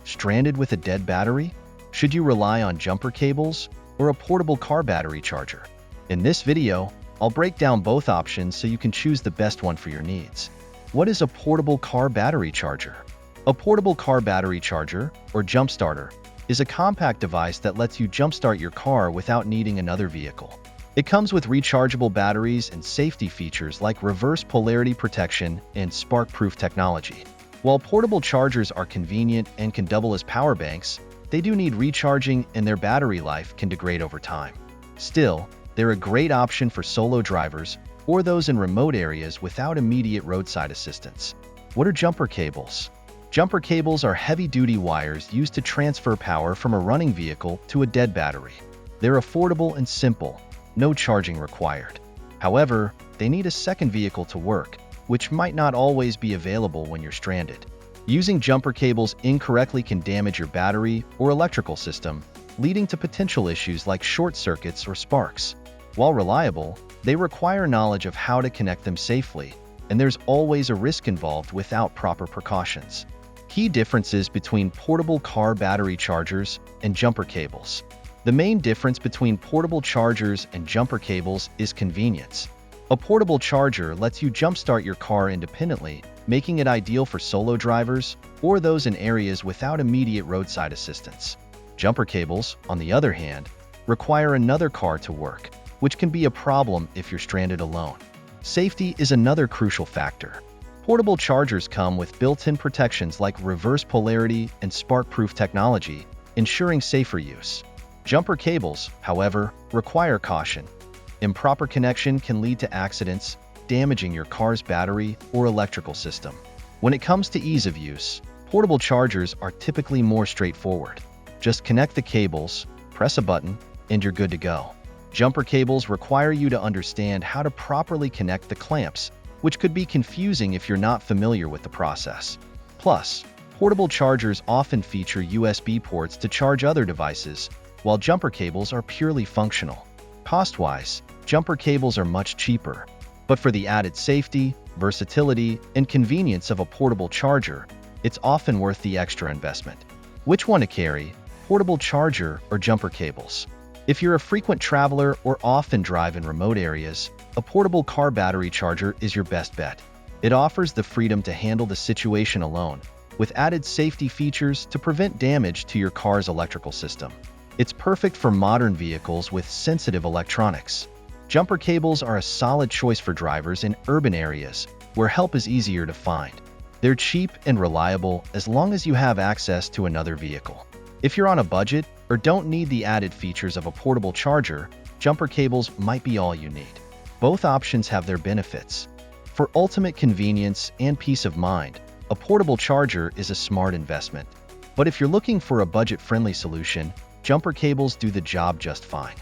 Stranded with a dead battery? Should you rely on jumper cables or a portable car battery charger? In this video, I'll break down both options so you can choose the best one for your needs. What is a portable car battery charger? A portable car battery charger, or jump starter, is a compact device that lets you jumpstart your car without needing another vehicle. It comes with rechargeable batteries and safety features like reverse polarity protection and spark-proof technology. While portable chargers are convenient and can double as power banks, they do need recharging and their battery life can degrade over time. Still, they're a great option for solo drivers or those in remote areas without immediate roadside assistance. What are jumper cables? Jumper cables are heavy-duty wires used to transfer power from a running vehicle to a dead battery. They're affordable and simple, no charging required. However, they need a second vehicle to work, which might not always be available when you're stranded. Using jumper cables incorrectly can damage your battery or electrical system, leading to potential issues like short circuits or sparks. While reliable, they require knowledge of how to connect them safely, and there's always a risk involved without proper precautions. Key differences between portable car battery chargers and jumper cables. The main difference between portable chargers and jumper cables is convenience. A portable charger lets you jumpstart your car independently, making it ideal for solo drivers or those in areas without immediate roadside assistance. Jumper cables, on the other hand, require another car to work, which can be a problem if you're stranded alone. Safety is another crucial factor. Portable chargers come with built-in protections like reverse polarity and spark-proof technology, ensuring safer use. Jumper cables, however, require caution. Improper connection can lead to accidents, damaging your car's battery or electrical system. When it comes to ease of use, portable chargers are typically more straightforward. Just connect the cables, press a button, and you're good to go. Jumper cables require you to understand how to properly connect the clamps, which could be confusing if you're not familiar with the process. Plus, portable chargers often feature USB ports to charge other devices, while jumper cables are purely functional. Cost-wise, jumper cables are much cheaper, but for the added safety, versatility, and convenience of a portable charger, it's often worth the extra investment. Which one to carry, portable charger or jumper cables? If you're a frequent traveler or often drive in remote areas, a portable car battery charger is your best bet. It offers the freedom to handle the situation alone, with added safety features to prevent damage to your car's electrical system. It's perfect for modern vehicles with sensitive electronics. Jumper cables are a solid choice for drivers in urban areas where help is easier to find. They're cheap and reliable as long as you have access to another vehicle. If you're on a budget or don't need the added features of a portable charger, jumper cables might be all you need. Both options have their benefits. For ultimate convenience and peace of mind, a portable charger is a smart investment. But if you're looking for a budget-friendly solution, jumper cables do the job just fine.